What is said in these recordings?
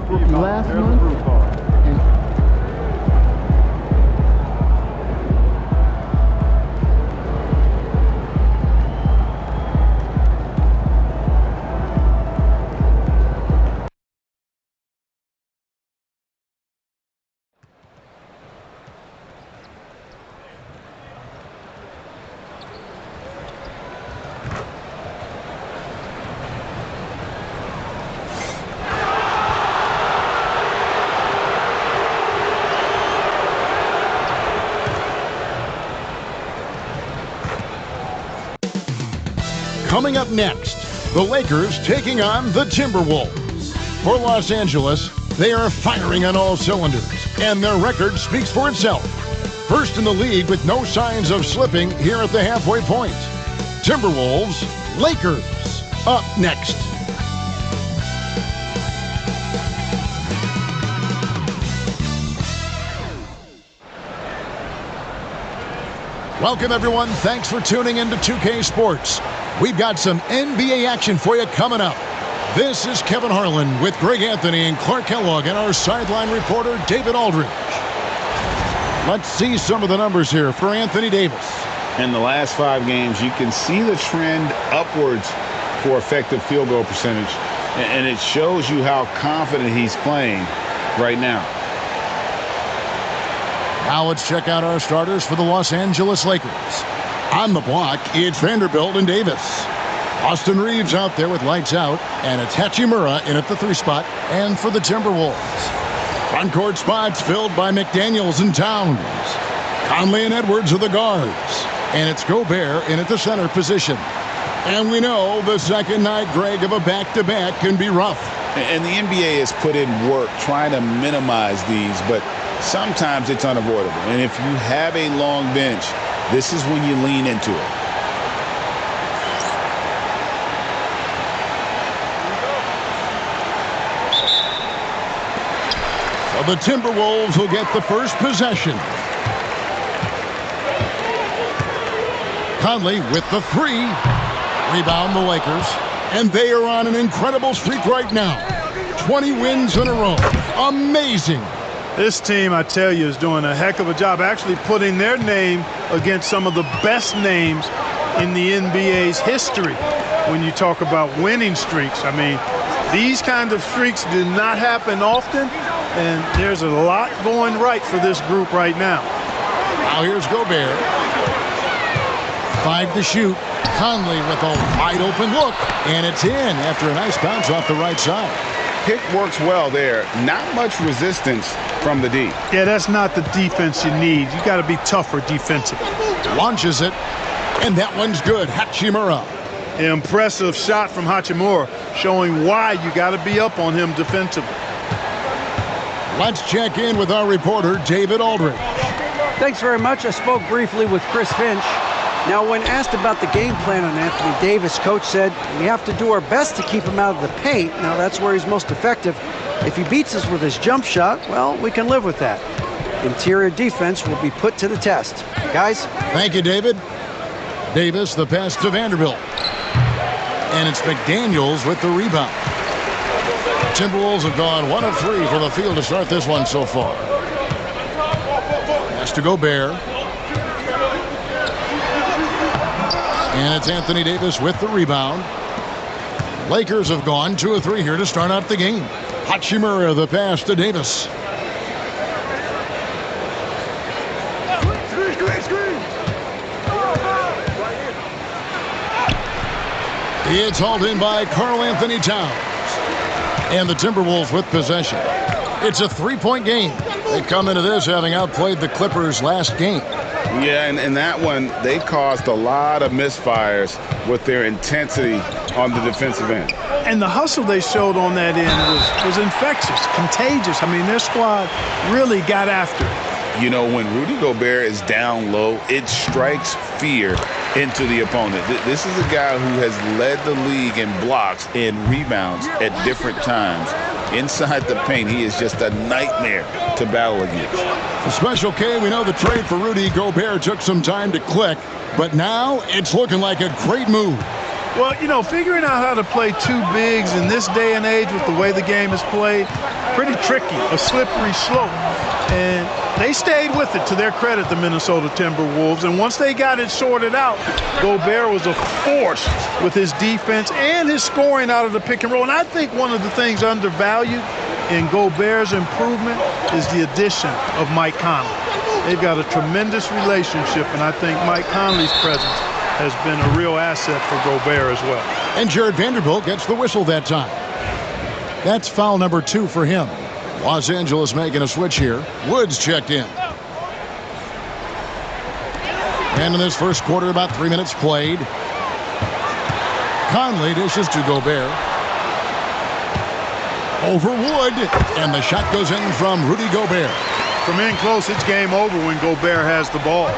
top rookie last month. Coming up next, the Lakers taking on the Timberwolves. For Los Angeles, they are firing on all cylinders, and their record speaks for itself. First in the league with no signs of slipping here at the halfway point. Timberwolves, Lakers, up next. Welcome, everyone. Thanks for tuning in to 2K Sports. We've got some NBA action for you coming up. This is Kevin Harlan with Greg Anthony and Clark Kellogg and our sideline reporter, David Aldridge. Let's see some of the numbers here for Anthony Davis. In the last 5 games, you can see the trend upwards for effective field goal percentage, and it shows you how confident he's playing right now. Now let's check out our starters for the Los Angeles Lakers. On the block, it's Vanderbilt and Davis. Austin Reeves out there with lights out, and it's Hachimura in at the 3 spot. And for the Timberwolves, front court spots filled by McDaniels and Towns. Conley and Edwards are the guards, and it's Gobert in at the center position. And we know the second night, Greg, of a back-to-back can be rough. And the NBA has put in work trying to minimize these, but sometimes it's unavoidable. And if you have a long bench, this is when you lean into it. So the Timberwolves will get the first possession. Conley with the 3. Rebound the Lakers. And they are on an incredible streak right now. 20 wins in a row. Amazing. This team, I tell you, is doing a heck of a job actually putting their name against some of the best names in the NBA's history when you talk about winning streaks. I mean, these kind of streaks do not happen often, and there's a lot going right for this group right now. Now here's Gobert. 5 to shoot. Conley with a wide open look, and it's in after a nice bounce off the right side. Pick works well there. Not much resistance from the D. Yeah, that's not the defense you need. You got to be tougher defensively. Launches it, and that one's good. Hachimura. Impressive shot from Hachimura, showing why you got to be up on him defensively. Let's check in with our reporter, David Aldridge. Thanks very much. I spoke briefly with Chris Finch. Now, when asked about the game plan on Anthony Davis, coach said, we have to do our best to keep him out of the paint. Now, that's where he's most effective. If he beats us with his jump shot, well, we can live with that. Interior defense will be put to the test. Guys? Thank you, David. Davis, the pass to Vanderbilt. And it's McDaniels with the rebound. Timberwolves have gone 1 of 3 from the field to start this one so far. Pass to Gobert. And it's Anthony Davis with the rebound. Lakers have gone 2 of 3 here to start out the game. Hachimura, the pass to Davis. It's hauled in by Karl Anthony Towns. And the Timberwolves with possession. It's a 3-point game. They come into this having outplayed the Clippers last game. Yeah, and in that one, they caused a lot of misfires with their intensity on the defensive end. And the hustle they showed on that end was infectious, contagious. I mean, their squad really got after it. You know, when Rudy Gobert is down low, it strikes fear into the opponent. This is a guy who has led the league in blocks and rebounds at different times. Inside the paint, he is just a nightmare to battle against. For Special K, we know the trade for Rudy Gobert took some time to click, but now it's looking like a great move. Well, you know, figuring out how to play two bigs in this day and age with the way the game is played, pretty tricky, a slippery slope. And they stayed with it, to their credit, the Minnesota Timberwolves. And once they got it sorted out, Gobert was a force with his defense and his scoring out of the pick and roll. And I think one of the things undervalued in Gobert's improvement is the addition of Mike Conley. They've got a tremendous relationship, and I think Mike Conley's presence has been a real asset for Gobert as well. And Jared Vanderbilt gets the whistle that time. That's foul number 2 for him. Los Angeles making a switch here. Woods checked in. And in this first quarter, about 3 minutes played. Conley dishes to Gobert. Over Wood, and the shot goes in from Rudy Gobert. From in close, it's game over when Gobert has the ball.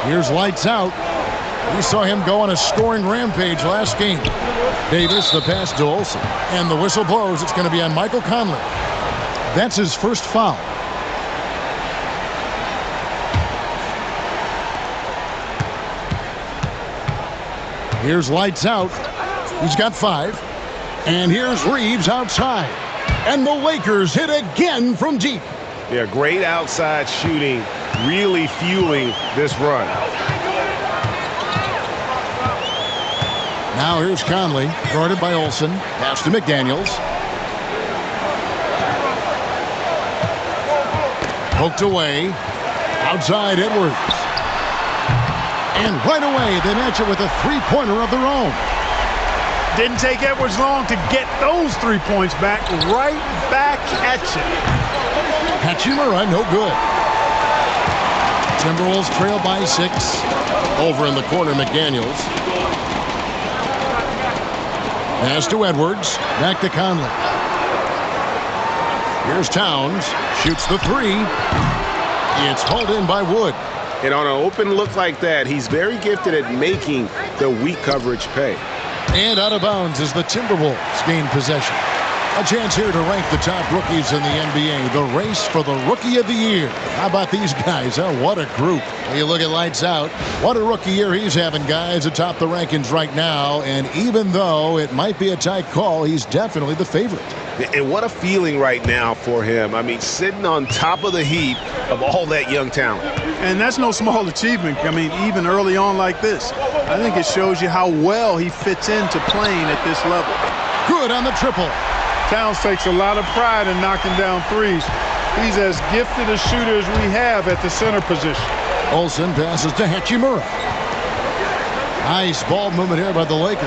Here's lights out. We saw him go on a scoring rampage last game. Davis, the pass to Olsen, and the whistle blows. It's going to be on Michael Conley. That's his first foul. Here's lights out. He's got 5. And here's Reeves outside. And the Lakers hit again from deep. Yeah, great outside shooting, really fueling this run. Now here's Conley, guarded by Olsen. Pass to McDaniels. Poked away. Outside Edwards. And right away, they match it with a three-pointer of their own. Didn't take Edwards long to get those 3 points back. Right back at you. Hachimura, no good. Timberwolves trail by 6. Over in the corner, McDaniels. Pass to Edwards. Back to Conley. Here's Towns. Shoots the 3. It's hauled in by Wood. And on an open look like that, he's very gifted at making the weak coverage pay. And out of bounds as the Timberwolves gain possession. A chance here to rank the top rookies in the NBA. The race for the Rookie of the Year. How about these guys? Huh? What a group. You look at lights out. What a rookie year he's having, guys, atop the rankings right now. And even though it might be a tight call, he's definitely the favorite. And what a feeling right now for him. I mean, sitting on top of the heap of all that young talent. And that's no small achievement. I mean, even early on like this, I think it shows you how well he fits into playing at this level. Good on the triple. Towns takes a lot of pride in knocking down threes. He's as gifted a shooter as we have at the center position. Olsen passes to Hachimura. Nice ball movement here by the Lakers.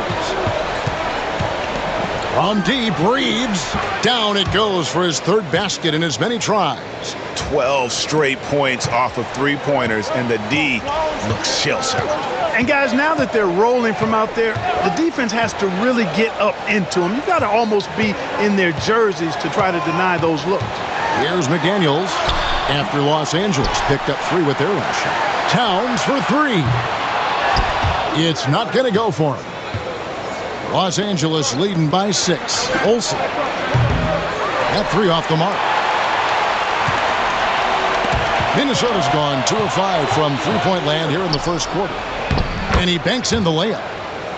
From deep, Reeves. Down it goes for his 3rd basket in as many tries. 12 straight points off of 3-pointers, and the D looks shell-shocked. And guys, now that they're rolling from out there, the defense has to really get up into them. You've got to almost be in their jerseys to try to deny those looks. Here's McDaniels after Los Angeles picked up 3 with their last shot. Towns for 3. It's not going to go for him. Los Angeles leading by 6. Olsen. That 3 off the mark. Minnesota's gone 2 of 5 from three-point land here in the first quarter. And he banks in the layup.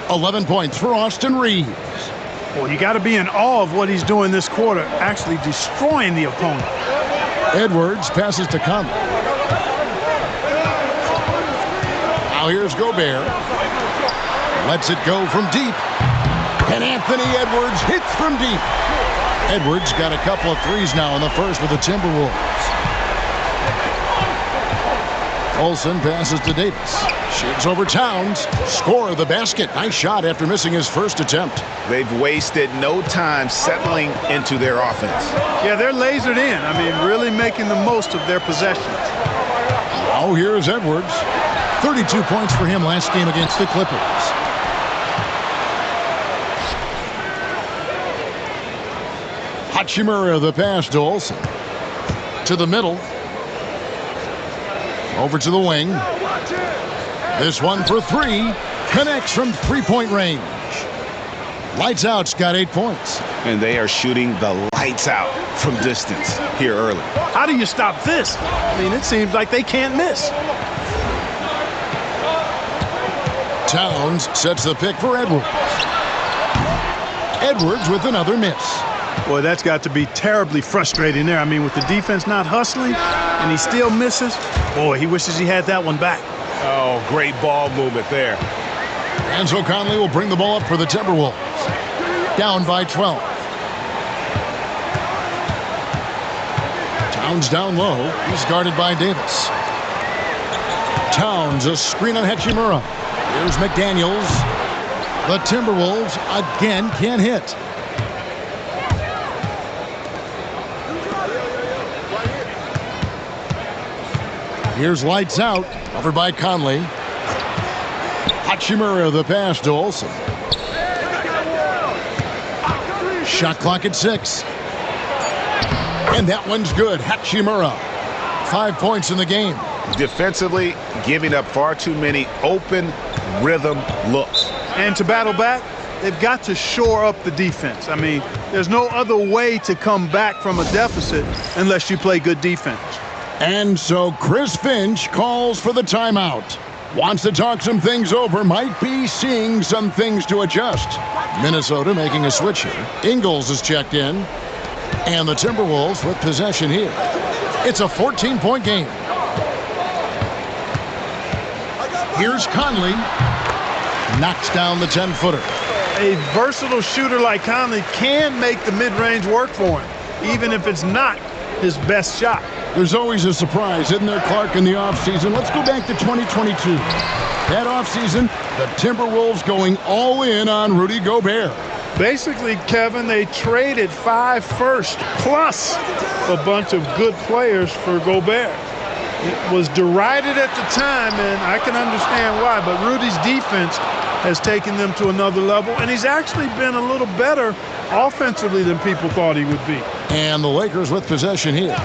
11 points for Austin Reeves. Well, you got to be in awe of what he's doing this quarter, actually destroying the opponent. Edwards passes to Conley. Now here's Gobert. Lets it go from deep. And Anthony Edwards hits from deep. Edwards got a couple of threes now in the first with the Timberwolves. Olsen passes to Davis. Shoots over Towns. Score of the basket. Nice shot after missing his first attempt. They've wasted no time settling into their offense. Yeah, they're lasered in. I mean, really making the most of their possessions. Now here's Edwards. 32 points for him last game against the Clippers. Hachimura, the pass to Olsen. To the middle. Over to the wing. This one for 3. Connects from three-point range. Lights out's got 8 points. And they are shooting the lights out from distance here early. How do you stop this? I mean, it seems like they can't miss. Towns sets the pick for Edwards. Edwards with another miss. Boy, that's got to be terribly frustrating there. I mean, with the defense not hustling and he still misses, boy, he wishes he had that one back. Oh, great ball movement there. Enzo Conley will bring the ball up for the Timberwolves. Down by 12. Towns down low. He's guarded by Davis. Towns, a screen on Hachimura. Here's McDaniels. The Timberwolves again can't hit. Here's lights out. Over by Conley. Hachimura the pass to Olsen. Shot clock at 6. And that one's good. Hachimura. 5 points in the game. Defensively, giving up far too many open rhythm looks. And to battle back, they've got to shore up the defense. I mean, there's no other way to come back from a deficit unless you play good defense. And so Chris Finch calls for the timeout. Wants to talk some things over, might be seeing some things to adjust. Minnesota making a switch here. Ingles is checked in. And the Timberwolves with possession here. It's a 14-point game. Here's Conley. Knocks down the 10-footer. A versatile shooter like Conley can make the mid-range work for him, even if it's not his best shot. There's always a surprise, isn't there, Clark, in the offseason? Let's go back to 2022. That offseason, the Timberwolves going all in on Rudy Gobert. Basically, Kevin, they traded 5 firsts plus a bunch of good players for Gobert. It was derided at the time, and I can understand why, but Rudy's defense has taken them to another level, and he's actually been a little better offensively than people thought he would be. And the Lakers with possession here,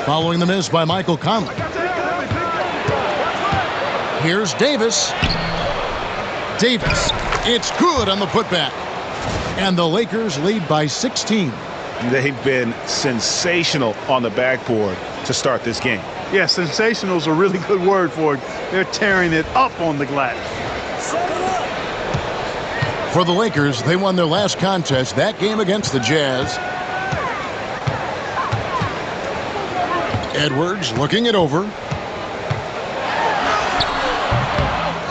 following the miss by Michael Conley. Here's Davis. Davis, it's good on the putback. And the Lakers lead by 16. They've been sensational on the backboard to start this game. Yeah, sensational is a really good word for it. They're tearing it up on the glass. For the Lakers, they won their last contest, that game against the Jazz. Edwards looking it over.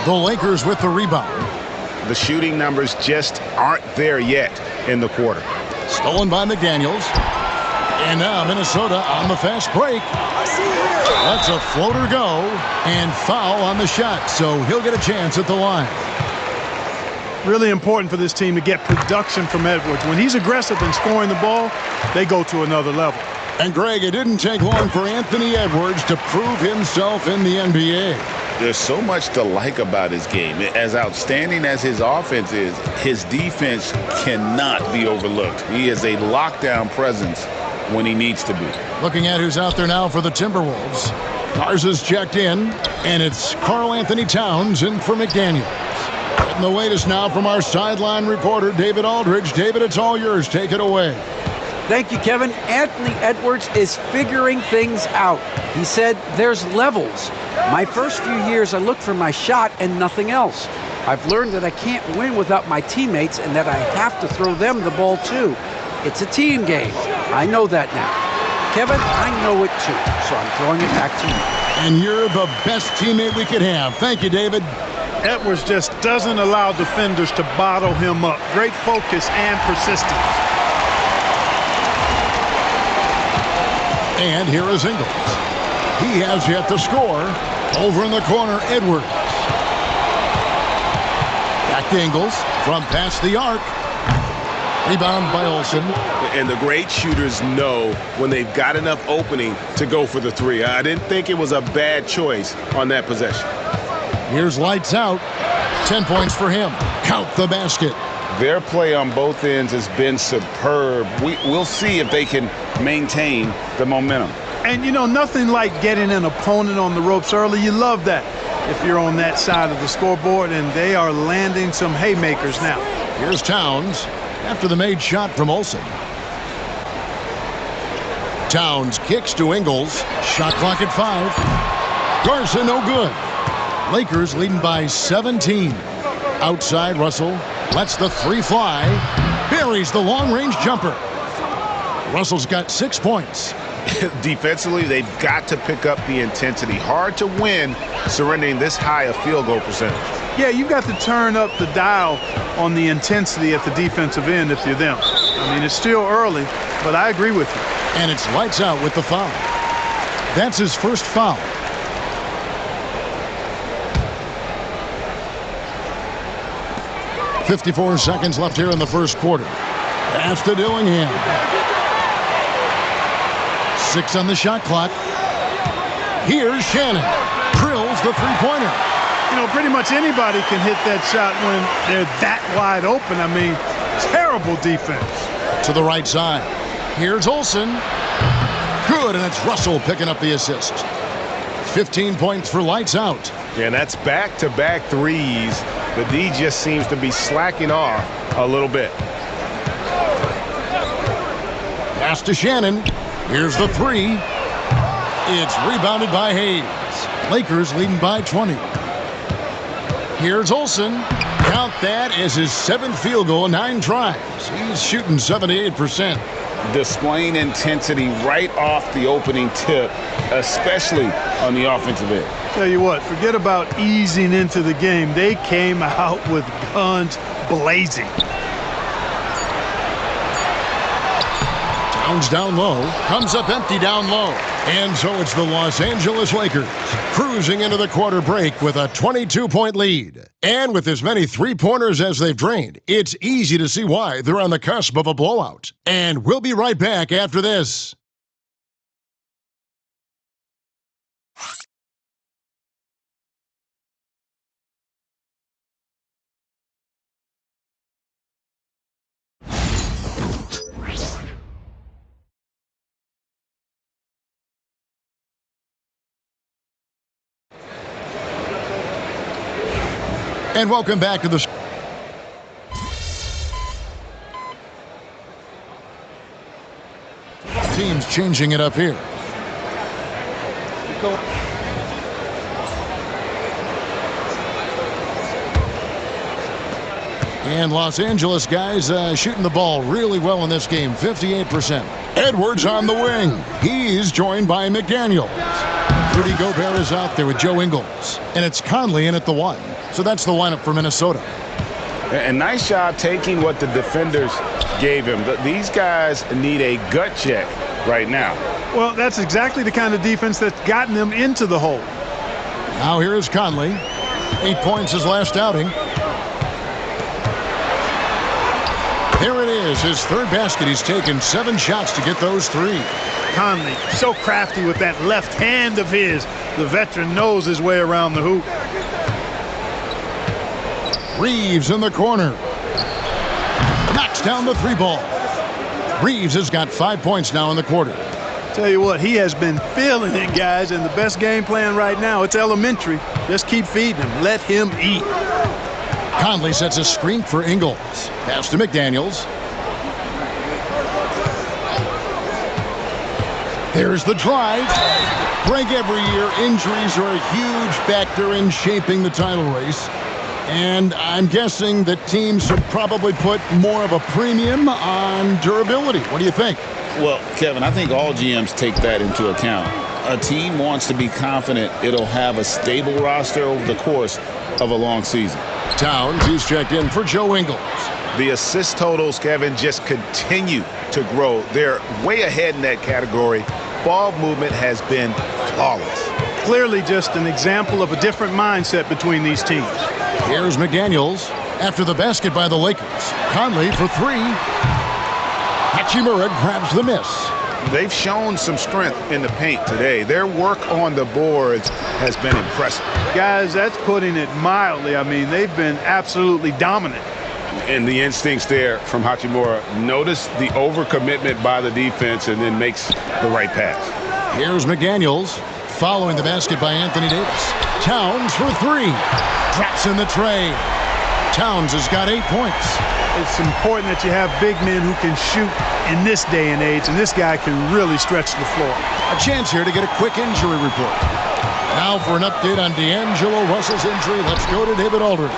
The Lakers with the rebound. The shooting numbers just aren't there yet in the quarter. Stolen by McDaniels. And now Minnesota on the fast break. Lets a floater go and foul on the shot, so he'll get a chance at the line. Really important for this team to get production from Edwards. When he's aggressive and scoring the ball, they go to another level. And Greg, it didn't take long for Anthony Edwards to prove himself in the NBA. There's so much to like about his game. As outstanding as his offense is, his defense cannot be overlooked. He is a lockdown presence when he needs to be. Looking at who's out there now for the Timberwolves. Garza's checked in, and it's Karl Anthony Towns in for McDaniels. Getting the latest now from our sideline reporter, David Aldridge. David, it's all yours. Take it away. Thank you, Kevin. Anthony Edwards is figuring things out. He said there's levels. My first few years, I looked for my shot and nothing else. I've learned that I can't win without my teammates and that I have to throw them the ball too. It's a team game. I know that now. Kevin, I know it too, so I'm throwing it back to you. And you're the best teammate we could have. Thank you, David. Edwards just doesn't allow defenders to bottle him up. Great focus and persistence. And here is Ingles. He has yet to score. Over in the corner, Edwards. Back to Ingles from past the arc. Rebound by Olsen. And the great shooters know when they've got enough opening to go for the three. I didn't think it was a bad choice on that possession. Here's lights out. 10 points for him. Count the basket. Their play on both ends has been superb. We'll see if they can maintain the momentum. And, you know, nothing like getting an opponent on the ropes early. You love that if you're on that side of the scoreboard, and they are landing some haymakers now. Here's Towns after the made shot from Olsen. Towns kicks to Ingles. Shot clock at 5. Garza no good. Lakers leading by 17. Outside, Russell lets the three fly. Buries the long-range jumper. Russell's got 6 points. Defensively, they've got to pick up the intensity. Hard to win surrendering this high a field goal percentage. Yeah, you've got to turn up the dial on the intensity at the defensive end if you're them. I mean, it's still early, but I agree with you. And it's lights out with the foul. That's his first foul. .54 seconds left here in the first quarter. Pass to Dillingham. 6 on the shot clock. Here's Shannon. Drills the three-pointer. You know, pretty much anybody can hit that shot when they're that wide open. I mean, terrible defense. To the right side. Here's Olsen. Good, and it's Russell picking up the assist. 15 points for lights out. Yeah, and that's back-to-back threes. The D just seems to be slacking off a little bit. Pass to Shannon. Here's the three. It's rebounded by Hayes. Lakers leading by 20. Here's Olsen. Count that as his 7th field goal in 9 tries. He's shooting 78%. Displaying intensity right off the opening tip, especially on the offensive end. Tell you what, forget about easing into the game. They came out with guns blazing. Towns down low, comes up empty down low. And so it's the Los Angeles Lakers cruising into the quarter break with a 22-point lead. And with as many three-pointers as they've drained, it's easy to see why they're on the cusp of a blowout. And we'll be right back after this. And welcome back to the show. Teams changing it up here. And Los Angeles guys shooting the ball really well in this game, 58%. Edwards on the wing. He's joined by McDaniels. Rudy Gobert is out there with Joe Ingles. And it's Conley in at the 1. So that's the lineup for Minnesota. And nice job taking what the defenders gave him. These guys need a gut check right now. Well, that's exactly the kind of defense that's gotten them into the hole. Now here is Conley. 8 points his last outing. There it is, his 3rd basket. He's taken 7 shots to get those 3. Conley, so crafty with that left hand of his. The veteran knows his way around the hoop. Reeves in the corner. Knocks down the 3 ball. Reeves has got 5 points now in the quarter. Tell you what, he has been feeling it, guys, and the best game plan right now, it's elementary. Just keep feeding him. Let him eat. Conley sets a screen for Ingles. Pass to McDaniels. There's the drive. Greg, every year, injuries are a huge factor in shaping the title race. And I'm guessing that teams should probably put more of a premium on durability. What do you think? Well, Kevin, I think all GMs take that into account. A team wants to be confident it'll have a stable roster over the course of a long season. Towns, he's checked in for Joe Ingles. The assist totals, Kevin, just continue to grow. They're way ahead in that category. Ball movement has been flawless. Clearly just an example of a different mindset between these teams. Here's McDaniels after the basket by the Lakers. Conley for 3. Hachimura grabs the miss. They've shown some strength in the paint today. Their work on the boards has been impressive. Guys, that's putting it mildly. I mean, they've been absolutely dominant. And the instincts there from Hachimura. Notice the overcommitment by the defense and then makes the right pass. Here's McDaniels following the basket by Anthony Davis. Towns for 3. Drops in the tray. Towns has got 8 points. It's important that you have big men who can shoot in this day and age, and this guy can really stretch the floor. A chance here to get a quick injury report. Now for an update on D'Angelo Russell's injury, let's go to David Aldridge.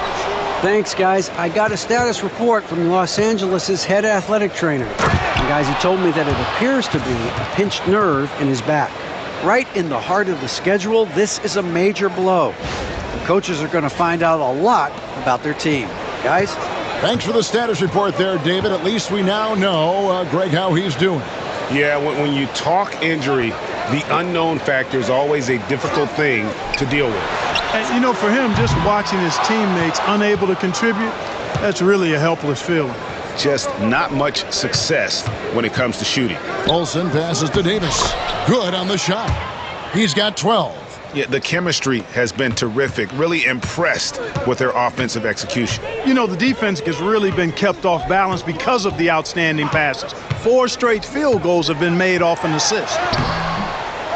Thanks, guys. I got a status report from Los Angeles' head athletic trainer. And guys, he told me that it appears to be a pinched nerve in his back. Right in the heart of the schedule, this is a major blow. The coaches are going to find out a lot about their team. Guys? Thanks for the status report there, David. At least we now know, Greg, how he's doing. Yeah, when you talk injury, the unknown factor is always a difficult thing to deal with. And, you know, for him, just watching his teammates unable to contribute, that's really a helpless feeling. Just not much success when it comes to shooting. Olsen passes to Davis. Good on the shot. He's got 12. Yeah, the chemistry has been terrific. Really impressed with their offensive execution. You know, the defense has really been kept off balance because of the outstanding passes. 4 straight field goals have been made off an assist.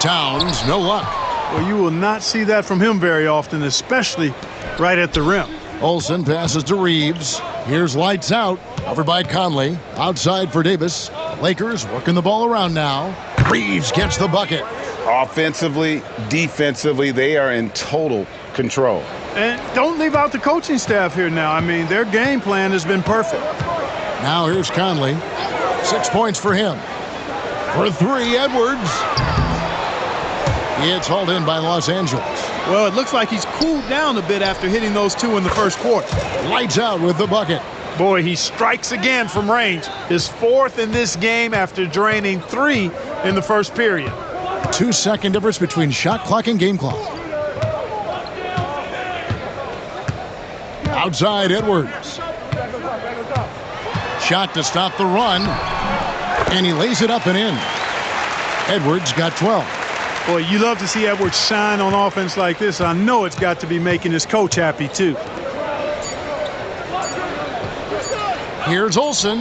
Towns, no luck. Well, you will not see that from him very often, especially right at the rim. Olsen passes to Reeves. Here's lights out. Over by Conley. Outside for Davis. Lakers working the ball around now. Reeves gets the bucket. Offensively, defensively, they are in total control. And don't leave out the coaching staff here now. I mean, their game plan has been perfect. Now here's Conley. 6 points for him. For 3, Edwards. It's hauled in by Los Angeles. Well, it looks like he's cooled down a bit after hitting those 2 in the first quarter. Lights out with the bucket. Boy, he strikes again from range. His 4th in this game after draining 3 in the first period. 2-second difference between shot clock and game clock. Outside, Edwards. Shot to stop the run. And he lays it up and in. Edwards got 12. Boy, you love to see Edwards shine on offense like this. I know it's got to be making his coach happy, too. Here's Olsen.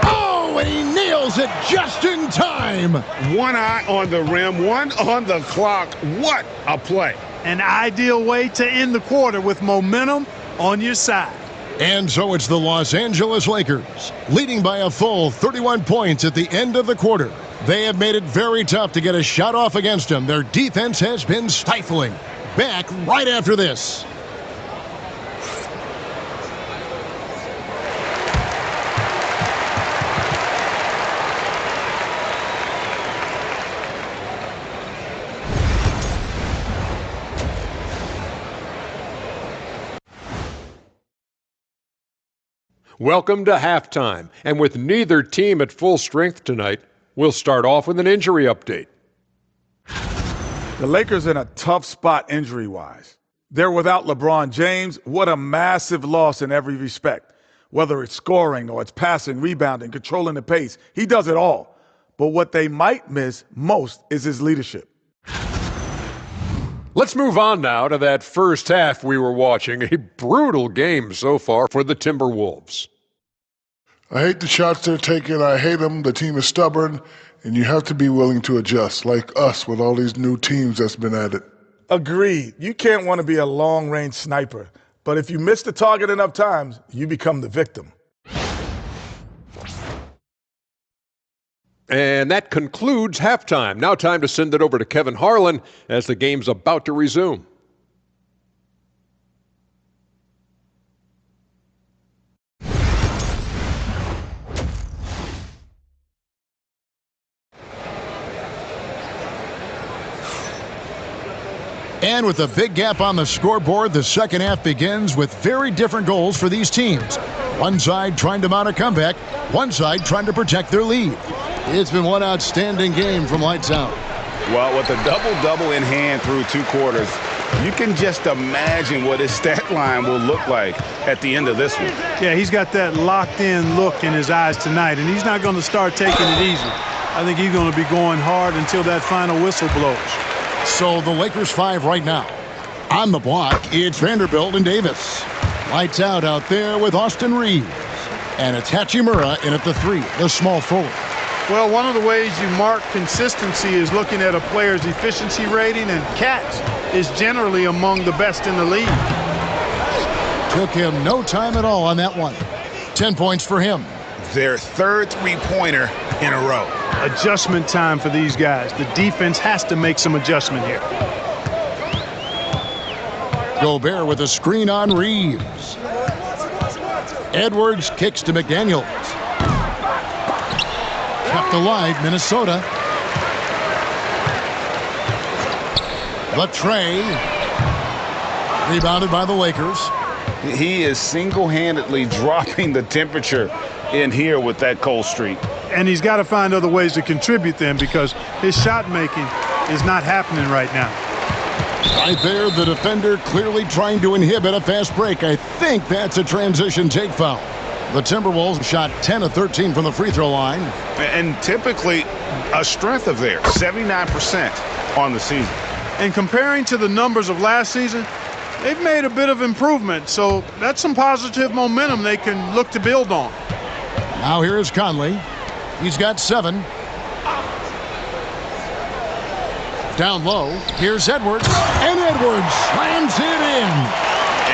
Oh, and he nails it just in time. One eye on the rim, one on the clock. What a play. An ideal way to end the quarter with momentum on your side. And so it's the Los Angeles Lakers, leading by a full 31 points at the end of the quarter. They have made it very tough to get a shot off against them. Their defense has been stifling. Back right after this. Welcome to halftime, and with neither team at full strength tonight, we'll start off with an injury update. The Lakers in a tough spot injury-wise. They're without LeBron James. What a massive loss in every respect. Whether it's scoring or it's passing, rebounding, controlling the pace, he does it all. But what they might miss most is his leadership. Let's move on now to that first half we were watching. A brutal game so far for the Timberwolves. I hate the shots they're taking. I hate them. The team is stubborn, and you have to be willing to adjust, like us with all these new teams that's been added. Agreed. You can't want to be a long-range sniper. But if you miss the target enough times, you become the victim. And that concludes halftime. Now time to send it over to Kevin Harlan as the game's about to resume. And with a big gap on the scoreboard, the second half begins with very different goals for these teams. One side trying to mount a comeback, one side trying to protect their lead. It's been one outstanding game from lights out. Well, with a double-double in hand through 2 quarters, you can just imagine what his stat line will look like at the end of this one. Yeah, he's got that locked-in look in his eyes tonight, and he's not going to start taking it easy. I think he's going to be going hard until that final whistle blows. So the Lakers 5 right now. On the block, it's Vanderbilt and Davis. Lights out there with Austin Reeves. And it's Hachimura in at the 3, the small forward. Well, one of the ways you mark consistency is looking at a player's efficiency rating, and Katz is generally among the best in the league. Took him no time at all on that one. 10 points for him. Their 3rd three-pointer in a row. Adjustment time for these guys. The defense has to make some adjustment here. Gobert with a screen on Reeves. Edwards kicks to McDaniels. Kept alive, Minnesota. The tray. Rebounded by the Lakers. He is single-handedly dropping the temperature in here with that cold streak. And he's got to find other ways to contribute then, because his shot making is not happening right now. Right there, the defender clearly trying to inhibit a fast break. I think that's a transition take foul. The Timberwolves shot 10 of 13 from the free throw line. And typically a strength of theirs, 79% on the season. And comparing to the numbers of last season, they've made a bit of improvement. So that's some positive momentum they can look to build on. Now here is Conley. He's got 7. Down low, here's Edwards. And Edwards slams it in.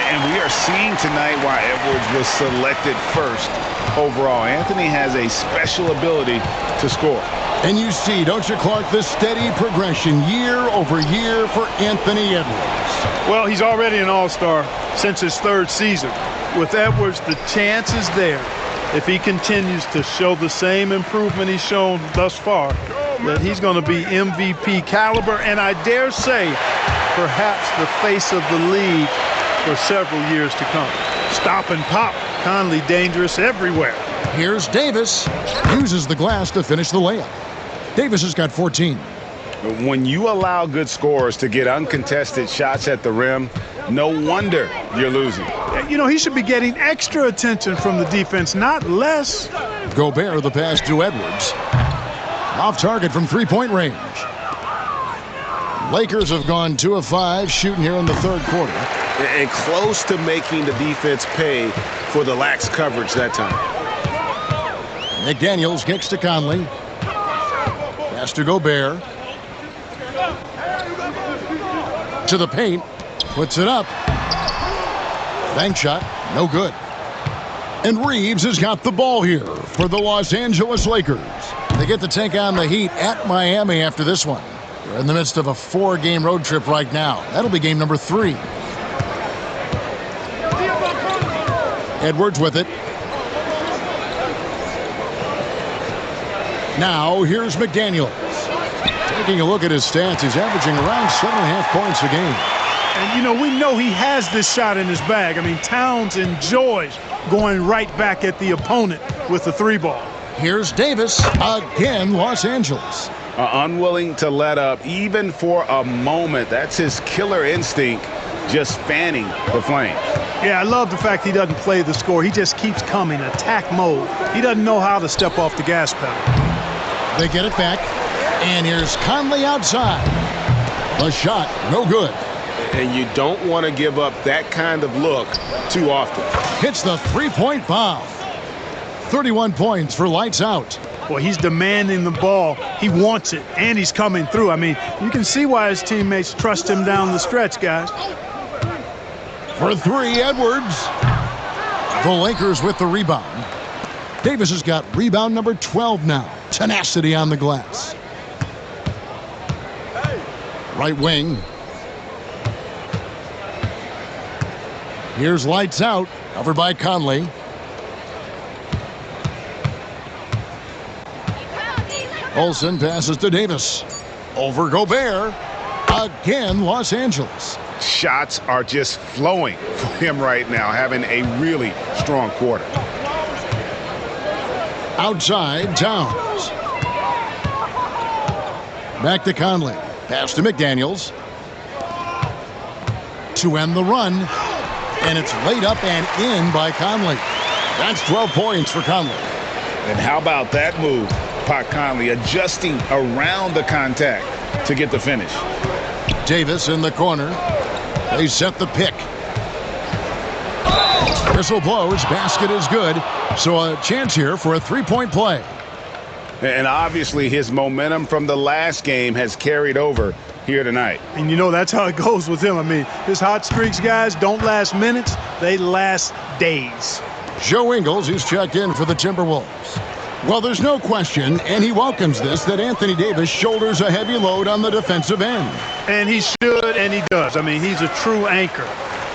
And we are seeing tonight why Edwards was selected first overall. Anthony has a special ability to score. And you see, don't you, Clark, the steady progression year over year for Anthony Edwards. Well, he's already an all-star since his 3rd season. With Edwards, the chance is there, if he continues to show the same improvement he's shown thus far, that he's going to be MVP caliber, and I dare say perhaps the face of the league for several years to come. Stop and pop. Conley dangerous everywhere. Here's Davis. Uses the glass to finish the layup. Davis has got 14. When you allow good scorers to get uncontested shots at the rim, no wonder you're losing. You know, he should be getting extra attention from the defense, not less. Gobert, the pass to Edwards. Off target from three-point range. Lakers have gone 2 of 5 shooting here in the 3rd quarter. And close to making the defense pay for the lax coverage that time. McDaniels kicks to Conley. Pass to Gobert. To the paint. Puts it up. Bank shot. No good. And Reeves has got the ball here for the Los Angeles Lakers. They get to take on the Heat at Miami after this one. They're in the midst of a 4-game road trip right now. That'll be game number 3. Edwards with it. Now here's McDaniels. Taking a look at his stats, he's averaging around 7.5 points a game. And, you know, we know he has this shot in his bag. I mean, Towns enjoys going right back at the opponent with the 3-ball. Here's Davis. Again, Los Angeles. Unwilling to let up even for a moment. That's his killer instinct, just fanning the flames. Yeah, I love the fact he doesn't play the score. He just keeps coming, attack mode. He doesn't know how to step off the gas pedal. They get it back. And here's Conley outside. The shot, no good. And you don't want to give up that kind of look too often. Hits the 3-point bomb. 31 points for lights out. Well, he's demanding the ball. He wants it, and he's coming through. I mean, you can see why his teammates trust him down the stretch, guys. For 3, Edwards. The Lakers with the rebound. Davis has got rebound number 12 now. Tenacity on the glass. Right wing. Here's lights out. Covered by Conley. Olsen passes to Davis. Over Gobert. Again, Los Angeles. Shots are just flowing for him right now, having a really strong quarter. Outside, Towns. Back to Conley. Pass to McDaniels. To end the run. And it's laid up and in by Conley. That's 12 points for Conley. And how about that move? Pat Conley adjusting around the contact to get the finish. Davis in the corner. They set the pick. Whistle blows. Basket is good. So a chance here for a 3-point play. And obviously his momentum from the last game has carried over here tonight. And you know, that's how it goes with him. I mean, his hot streaks, guys, don't last minutes. They last days. Joe Ingles, he's checked in for the Timberwolves. Well, there's no question, and he welcomes this, that Anthony Davis shoulders a heavy load on the defensive end. And he should, and he does. I mean, he's a true anchor.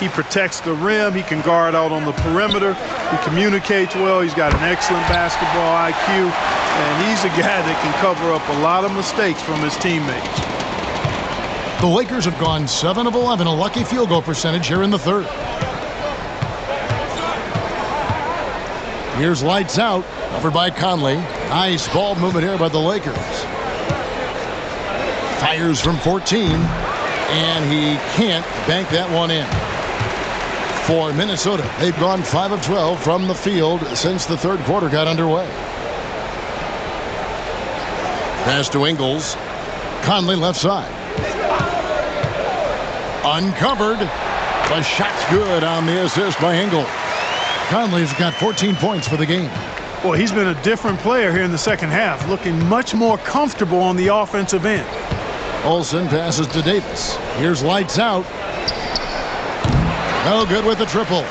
He protects the rim. He can guard out on the perimeter. He communicates well. He's got an excellent basketball IQ. And he's a guy that can cover up a lot of mistakes from his teammates. The Lakers have gone 7 of 11, a lucky field goal percentage here in the third. Here's lights out, covered by Conley. Nice ball movement here by the Lakers. Fires from 14, and he can't bank that one in. For Minnesota, they've gone 5 of 12 from the field since the third quarter got underway. Pass to Ingles. Conley left side. Uncovered. The shot's good on the assist by Ingles. Conley's got 14 points for the game. Well, he's been a different player here in the second half, looking much more comfortable on the offensive end. Olsen passes to Davis. Here's lights out. No good with the triple.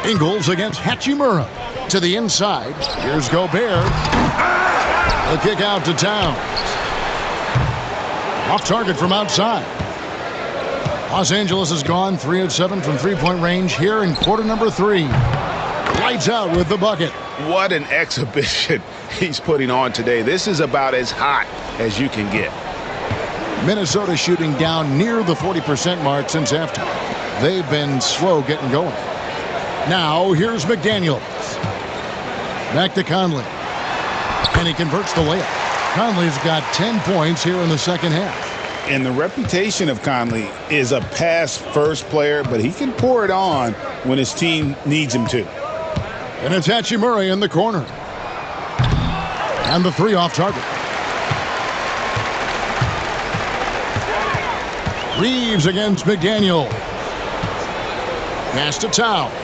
Ingles against Hachimura. To the inside. Here's Gobert. The kick out to Towns. Off target from outside. Los Angeles has gone 3 of 7 from three-point range here in quarter number 3. Lights out with the bucket. What an exhibition he's putting on today. This is about as hot as you can get. Minnesota shooting down near the 40% mark since halftime. They've been slow getting going. Now here's McDaniels. Back to Conley. And he converts the layup. Conley's got 10 points here in the second half. And the reputation of Conley is a pass-first player, but he can pour it on when his team needs him to. And it's Hachimura in the corner. And the 3 off target. Reeves against McDaniel. Pass to Towns.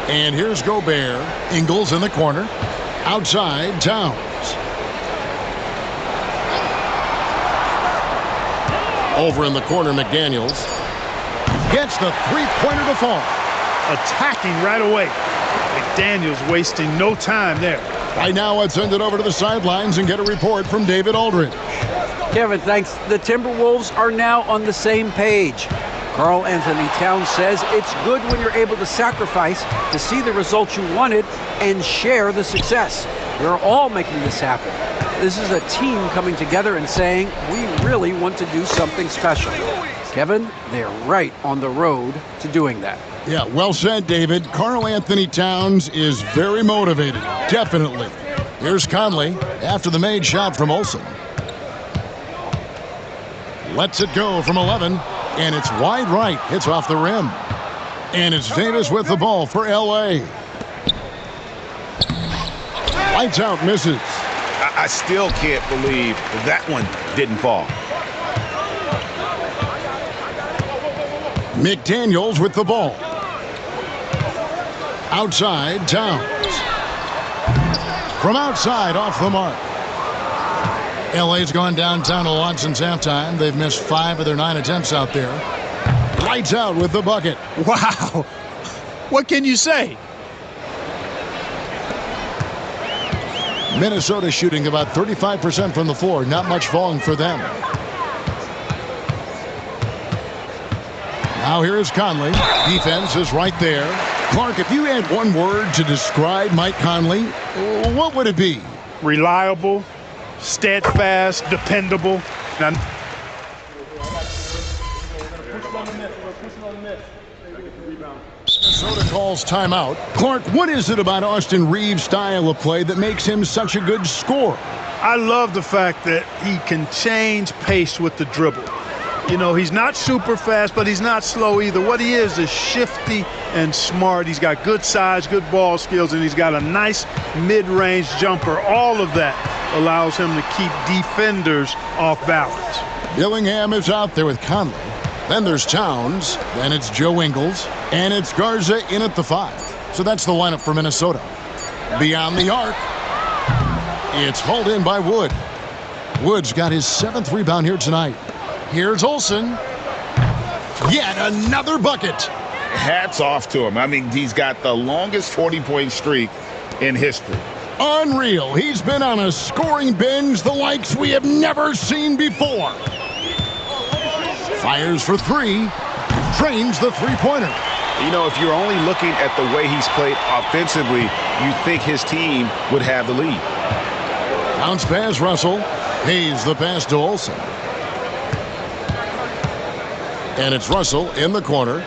And here's Gobert. Ingles in the corner. Outside, Towns. Over in the corner, McDaniels. Gets the three-pointer to fall. Attacking right away. McDaniels wasting no time there. Right now, let's send it over to the sidelines and get a report from David Aldridge. Kevin, thanks. The Timberwolves are now on the same page. Karl Anthony Towns says it's good when you're able to sacrifice to see the results you wanted and share the success. We're all making this happen. This is a team coming together and saying, we really want to do something special. Kevin, they're right on the road to doing that. Yeah, well said, David. Karl Anthony Towns is very motivated, definitely. Here's Conley after the made shot from Olsen. Lets it go from 11, and it's wide right. Hits off the rim. And it's Davis with the ball for L.A. Lights out, misses. I still can't believe that one didn't fall. McDaniels with the ball. Outside, Towns. From outside, off the mark. LA's gone downtown a lot since halftime. They've missed 5 of their 9 attempts out there. Lights out with the bucket. Wow. What can you say? Minnesota shooting about 35% from the floor. Not much falling for them. Now here's Conley. Defense is right there. Clark, if you had one word to describe Mike Conley, what would it be? Reliable, steadfast, dependable. Now, Minnesota calls timeout. Clark, what is it about Austin Reeves' style of play that makes him such a good scorer? I love the fact that he can change pace with the dribble. You know, he's not super fast, but he's not slow either. What he is shifty and smart. He's got good size, good ball skills, and he's got a nice mid-range jumper. All of that allows him to keep defenders off balance. Dillingham is out there with Conley. Then there's Towns. Then it's Joe Ingles. And it's Garza in at the 5. So that's the lineup for Minnesota. Beyond the arc. It's hauled in by Wood. Wood's got his 7th rebound here tonight. Here's Olsen. Yet another bucket. Hats off to him. I mean, he's got the longest 40-point streak in history. Unreal. He's been on a scoring binge the likes we have never seen before. Fires for three. Drains the three-pointer. You know, if you're only looking at the way he's played offensively, you think his team would have the lead. Bounce pass, Russell. Hayes the pass to Olsen. And it's Russell in the corner.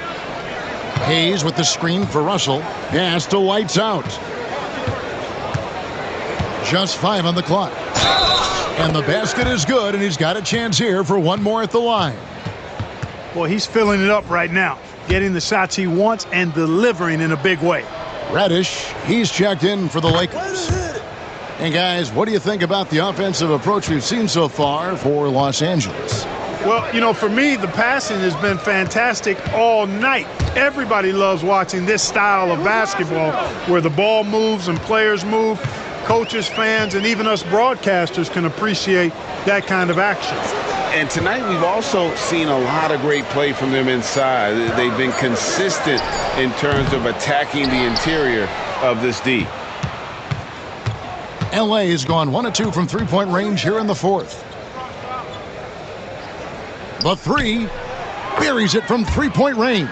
Hayes with the screen for Russell. Pass to Lights Out. Just 5 on the clock. And the basket is good, and he's got a chance here for one more at the line. Boy, he's filling it up right now, getting the shots he wants and delivering in a big way. Reddish, he's checked in for the Lakers. And guys, what do you think about the offensive approach we've seen so far for Los Angeles? Well, you know, for me, the passing has been fantastic all night. Everybody loves watching this style of basketball where the ball moves and players move. Coaches, fans, and even us broadcasters can appreciate that kind of action. And tonight we've also seen a lot of great play from them inside. They've been consistent in terms of attacking the interior of this D. LA has gone 1 of 2 from three-point range here in the fourth. The three buries it from three-point range.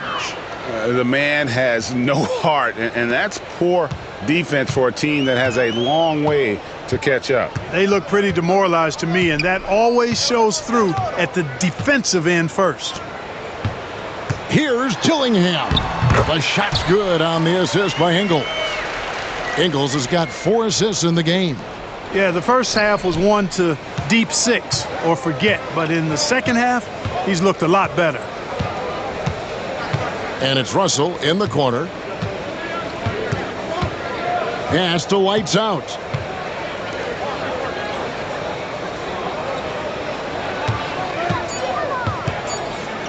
The man has no heart, and that's poor defense for a team that has a long way to catch up. They look pretty demoralized to me, and that always shows through at the defensive end first. Here's Dillingham. The shot's good on the assist by Ingles. Ingles has got 4 assists in the game. Yeah, the first half was 1 to deep 6 or forget, but in the second half, he's looked a lot better. And it's Russell in the corner. Pass to Lights Out.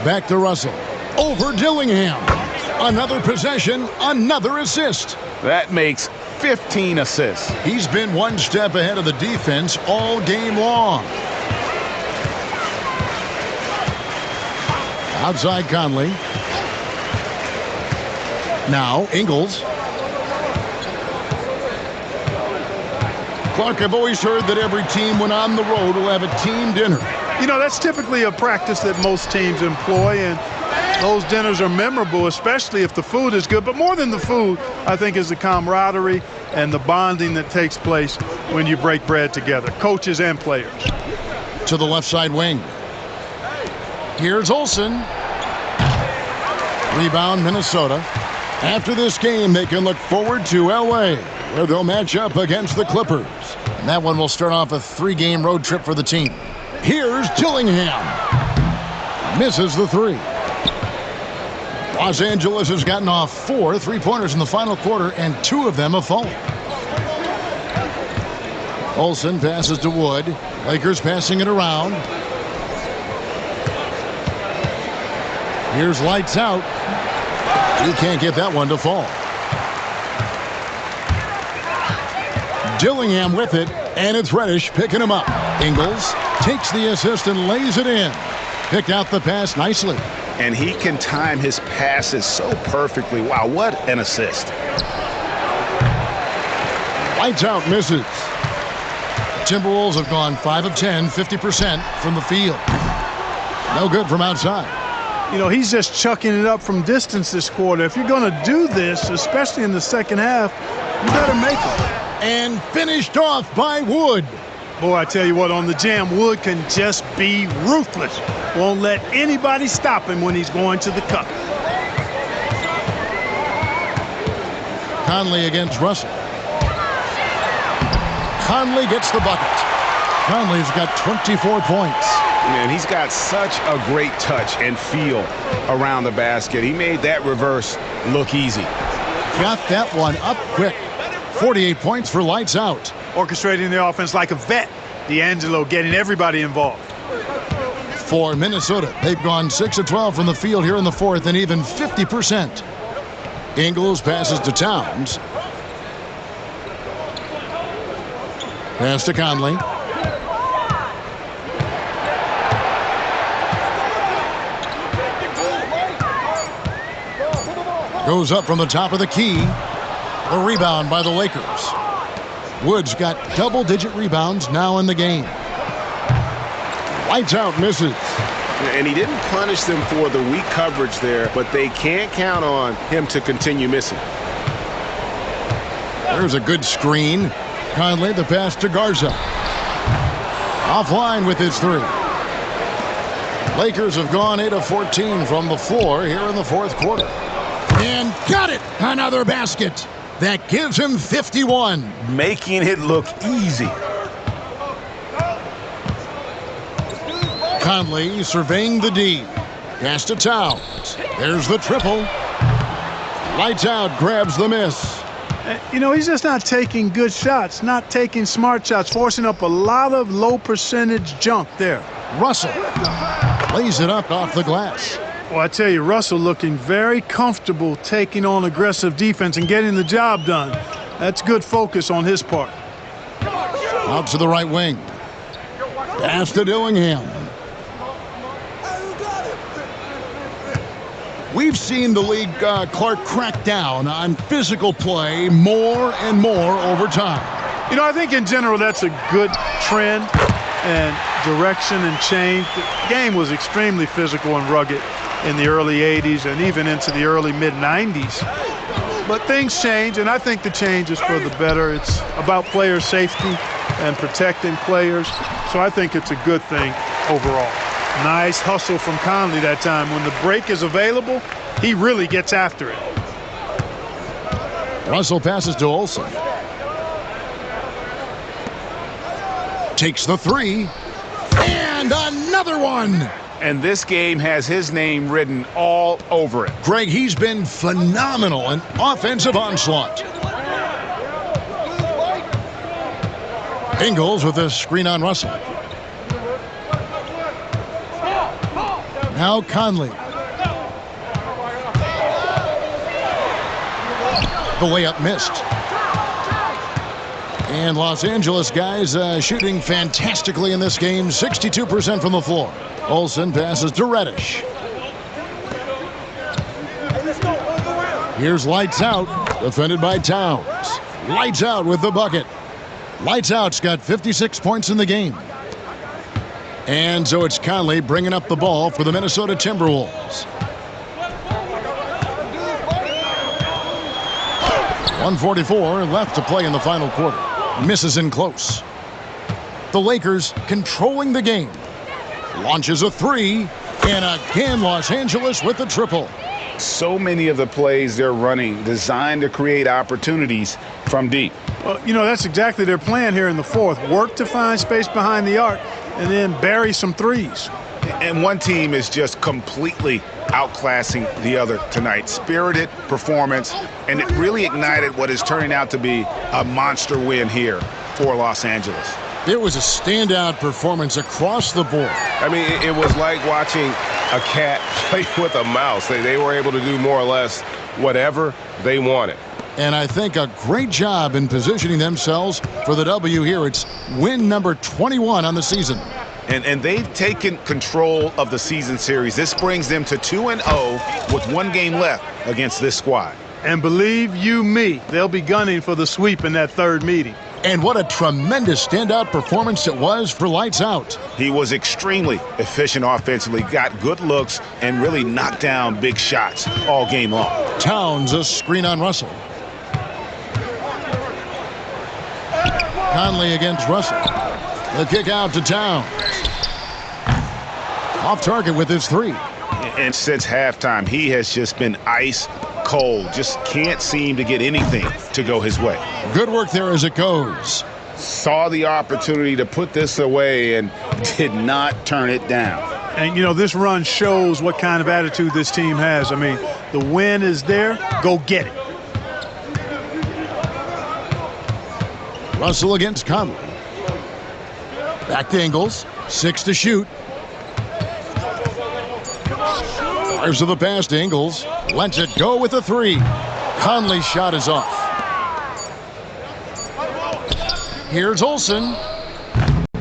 Back to Russell. Over Dillingham. Another possession, another assist. That makes 15 assists. He's been one step ahead of the defense all game long. Outside Conley. Now Ingles. Clark, I've always heard that every team when on the road will have a team dinner. You know, that's typically a practice that most teams employ, and those dinners are memorable, especially if the food is good. But more than the food, I think, is the camaraderie and the bonding that takes place when you break bread together, coaches and players. To the left side wing. Here's Olsen. Rebound, Minnesota. After this game, they can look forward to L.A., where they'll match up against the Clippers. And that one will start off a 3-game road trip for the team. Here's Dillingham. Misses the three. Los Angeles has gotten off 4 3-pointers in the final quarter, and 2 of them have fallen. Olsen passes to Wood. Lakers passing it around. Here's Lights Out. He can't get that one to fall. Dillingham with it, and it's Reddish picking him up. Ingles takes the assist and lays it in. Picked out the pass nicely. And he can time his passes so perfectly. Wow, what an assist. Lights Out misses. Timberwolves have gone 5 of 10, 50% from the field. No good from outside. You know, he's just chucking it up from distance this quarter. If you're going to do this, especially in the second half, you better make it. And finished off by Wood. Boy, I tell you what, on the jam, Wood can just be ruthless. Won't let anybody stop him when he's going to the cup. Conley against Russell. Conley gets the bucket. Conley's got 24 points. Man, he's got such a great touch and feel around the basket. He made that reverse look easy. Got that one up quick. 48 points for Lights Out. Orchestrating the offense like a vet. D'Angelo getting everybody involved. For Minnesota, they've gone 6 of 12 from the field here in the fourth, and even 50%. Ingles passes to Towns. Pass to Conley. Goes up from the top of the key. The rebound by the Lakers. Wood's got double-digit rebounds now in the game. Lights Out misses. And he didn't punish them for the weak coverage there, but they can't count on him to continue missing. There's a good screen. Conley, the pass to Garza. Offline with his three. Lakers have gone 8 of 14 from the floor here in the fourth quarter. And got it! Another basket. That gives him 51. Making it look easy. Conley surveying the D. Pass to Towns. There's the triple. Lights out, grabs the miss. You know, he's just not taking good shots, not taking smart shots, forcing up a lot of low percentage junk there. Russell lays it up off the glass. Well, I tell you, Russell looking very comfortable taking on aggressive defense and getting the job done. That's good focus on his part. Out to the right wing. Pass to Dillingham. We've seen the league, Clark, crack down on physical play more and more over time. You know, I think in general that's a good trend and direction and change. The game was extremely physical and rugged in the early 80s and even into the early mid-90s. But things change, and I think the change is for the better. It's about player safety and protecting players. So I think it's a good thing overall. Nice hustle from Conley that time. When the break is available, he really gets after it. Russell passes to Olsen. Takes the three. And another one. And this game has his name written all over it. Greg, he's been phenomenal in offensive onslaught. Ingles with a screen on Russell. Now Conley. The layup missed. And Los Angeles guys shooting fantastically in this game. 62% from the floor. Olsen passes to Reddish. Here's Lights Out, defended by Towns. Lights Out with the bucket. Lights Out's got 56 points in the game. And so it's Conley bringing up the ball for the Minnesota Timberwolves. 1:44 left to play in the final quarter. Misses in close. The Lakers controlling the game. Launches a three. And again, Los Angeles with the triple. So many of the plays they're running designed to create opportunities from deep. Well, you know, that's exactly their plan here in the fourth. Work to find space behind the arc and then bury some threes. And one team is just completely outclassing the other tonight. Spirited performance, and it really ignited what is turning out to be a monster win here for Los Angeles. It was a standout performance across the board. I mean, it was like watching a cat play with a mouse. They were able to do more or less whatever they wanted. And I think a great job in positioning themselves for the W here. It's win number 21 on the season. And they've taken control of the season series. This brings them to 2-0 with one game left against this squad. And believe you me, they'll be gunning for the sweep in that third meeting. And what a tremendous standout performance it was for Lights Out. He was extremely efficient offensively, got good looks, and really knocked down big shots all game long. Towns a screen on Russell. Conley against Russell. The kick out to Towns. Off target with his three. And since halftime, he has just been ice cold. Just can't seem to get anything to go his way. Good work there as it goes. Saw the opportunity to put this away and did not turn it down. And, you know, this run shows what kind of attitude this team has. I mean, the win is there. Go get it. Russell against Conley. Back to Ingles. 6 to shoot. Fires to the pass to Ingles. Lets it go with a three. Conley's shot is off. Here's Olsen.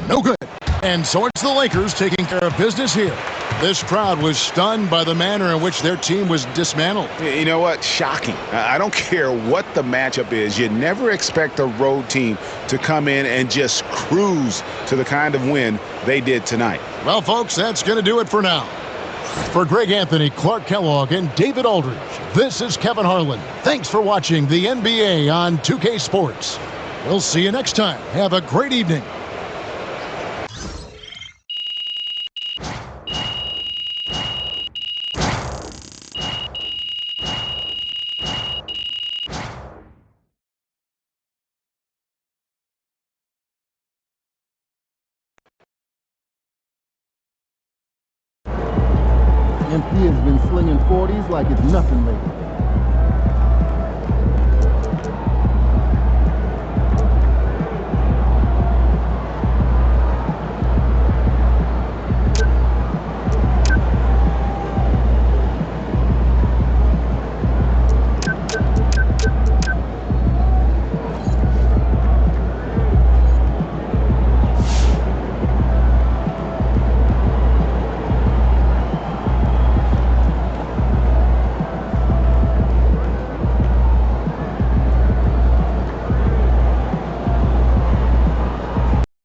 No good. And so it's the Lakers taking care of business here This crowd was stunned by the manner in which their team was dismantled. You know what? Shocking. I don't care what the matchup is. You never expect a road team to come in and just cruise to the kind of win they did tonight. Well, folks, that's going to do it for now. For Greg Anthony, Clark Kellogg, and David Aldridge, this is Kevin Harlan. Thanks for watching the NBA on 2K Sports. We'll see you next time. Have a great evening. MP has been slinging 40s like it's nothing lately.